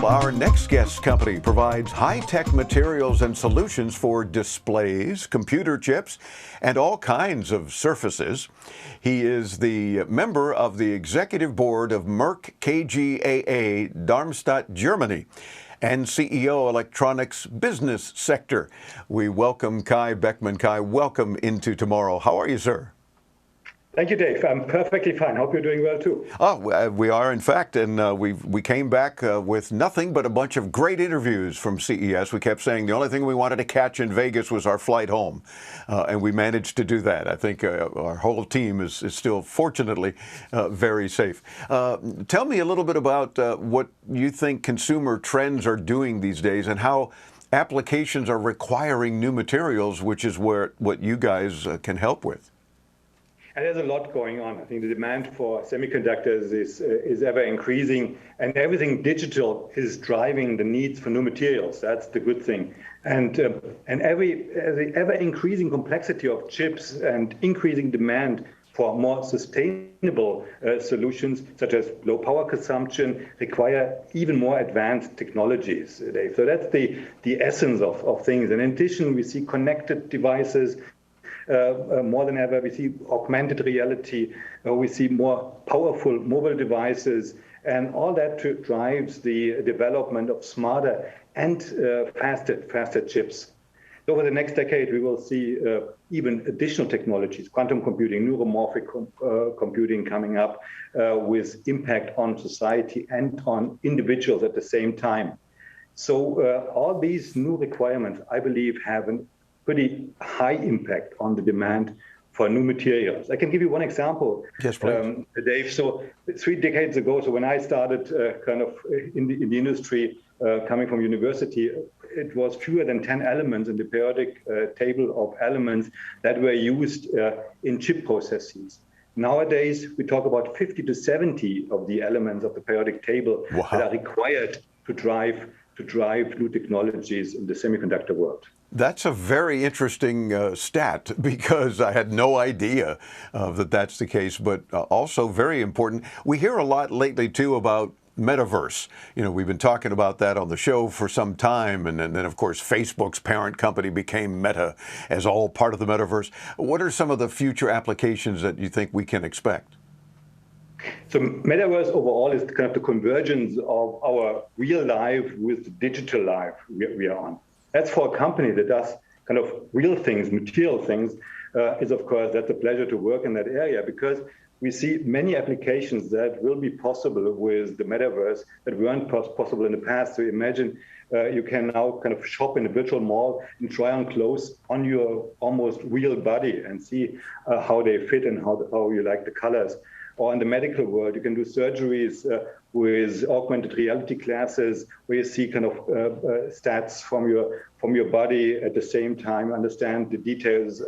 Our next guest company provides high-tech materials and solutions for displays, computer chips, and all kinds of surfaces. He is the member of the executive board of Merck KGaA, Darmstadt, Germany, and CEO Electronics Business Sector. We welcome Kai Beckmann. Kai, welcome into Tomorrow. How are you, sir? Thank you, Dave. I'm perfectly fine. Hope you're doing well, too. Oh, we are, in fact, and we came back with nothing but a bunch of great interviews from CES. We kept saying the only thing we wanted to catch in Vegas was our flight home, and we managed to do that. I think our whole team is still, fortunately, very safe. Tell me a little bit about what you think consumer trends are doing these days and how applications are requiring new materials, which is what you guys can help with. And there's a lot going on. I think the demand for semiconductors is ever increasing, and everything digital is driving the needs for new materials. That's the good thing. And the ever increasing complexity of chips and increasing demand for more sustainable solutions, such as low power consumption, require even more advanced technologies, Dave. So that's the essence of things. And in addition, we see connected devices. More than ever, we see augmented reality, we see more powerful mobile devices, and all that drives the development of smarter and faster chips. Over the next decade, we will see even additional technologies, quantum computing, neuromorphic computing coming up with impact on society and on individuals at the same time. So all these new requirements, I believe, have a pretty high impact on the demand for new materials. I can give you one example, yes, please. Dave. So 3 decades ago, so when I started kind of in the industry, coming from university, it was fewer than 10 elements in the periodic table of elements that were used in chip processes. Nowadays, we talk about 50 to 70 of the elements of the periodic table that are required to drive new technologies in the semiconductor world. That's a very interesting stat, because I had no idea that that's the case, but also very important. We hear a lot lately, too, about Metaverse. You know, we've been talking about that on the show for some time, and then, of course, Facebook's parent company became Meta as all part of the Metaverse. What are some of the future applications that you think we can expect? So Metaverse overall is kind of the convergence of our real life with the digital life we are on. That's for a company that does kind of real things, material things, is of course, that's a pleasure to work in that area, because we see many applications that will be possible with the Metaverse that weren't possible in the past. So imagine you can now kind of shop in a virtual mall and try on clothes on your almost real body and see how they fit and how you like the colors. Or in the medical world, you can do surgeries with augmented reality glasses, where you see kind of stats from your body at the same time, understand the details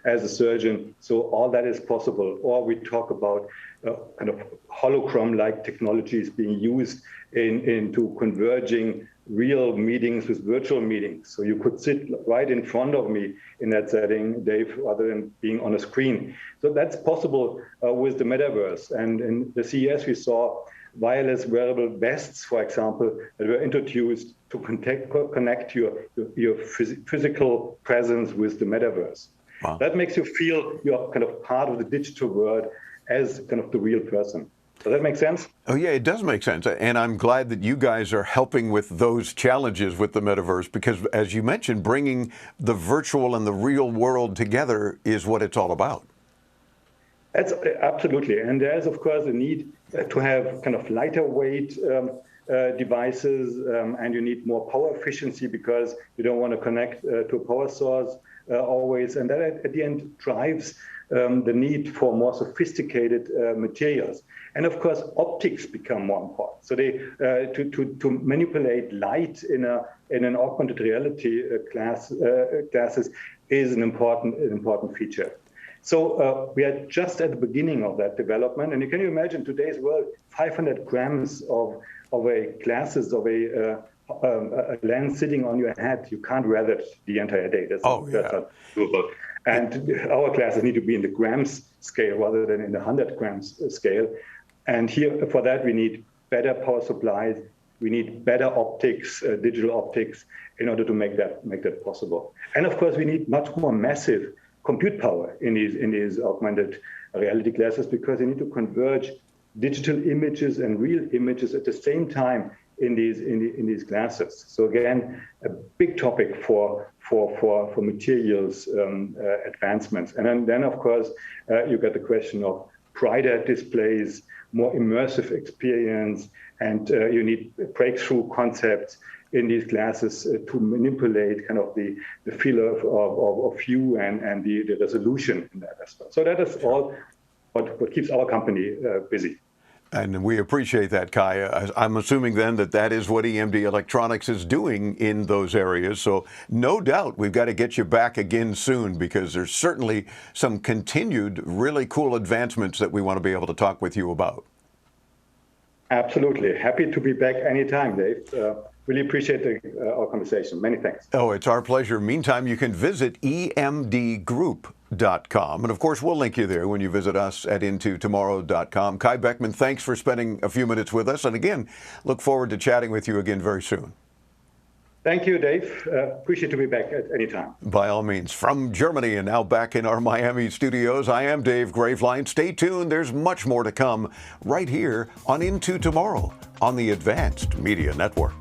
as a surgeon. So all that is possible. Or we talk about kind of hologram-like technologies being used into converging real meetings with virtual meetings. So you could sit right in front of me in that setting, Dave, rather than being on a screen. So that's possible with the Metaverse. And in the CES, we saw wireless wearable vests, for example, that were introduced to connect your physical presence with the Metaverse. Wow. That makes you feel you're kind of part of the digital world as kind of the real person. Does that make sense? Oh, yeah, it does make sense. And I'm glad that you guys are helping with those challenges with the Metaverse, because, as you mentioned, bringing the virtual and the real world together is what it's all about. That's absolutely. And there's, of course, a need to have kind of lighter weight devices, and you need more power efficiency because you don't want to connect to a power source always. And that at the end drives the need for more sophisticated materials. And of course, optics become more important. So they to manipulate light in an augmented reality glasses is an important feature. So we are just at the beginning of that development. And you can imagine today's world, 500 grams of a glasses of a lens sitting on your head, you can't wear that the entire day. That's not doable. And our glasses need to be in the grams scale rather than in the 100 grams scale. And here, for that, we need better power supplies. We need better optics, digital optics, in order to make that possible. And of course, we need much more massive compute power in these augmented reality glasses, because they need to converge digital images and real images at the same time in these glasses. So again, a big topic for materials advancements. And then of course, you got the question of brighter displays, more immersive experience, and you need breakthrough concepts in these glasses to manipulate kind of the field of view and the resolution in that as well. So that is all what keeps our company busy. And we appreciate that, Kai. I'm assuming then that is what EMD Electronics is doing in those areas. So no doubt we've got to get you back again soon, because there's certainly some continued really cool advancements that we want to be able to talk with you about. Absolutely. Happy to be back anytime, Dave. Really appreciate our conversation. Many thanks. Oh, it's our pleasure. Meantime, you can visit emdgroup.com. And of course, we'll link you there when you visit us at intotomorrow.com. Kai Beckmann, thanks for spending a few minutes with us. And again, look forward to chatting with you again very soon. Thank you, Dave. Appreciate to be back at any time. By all means. From Germany and now back in our Miami studios, I am Dave Graveline. Stay tuned. There's much more to come right here on Into Tomorrow on the Advanced Media Network.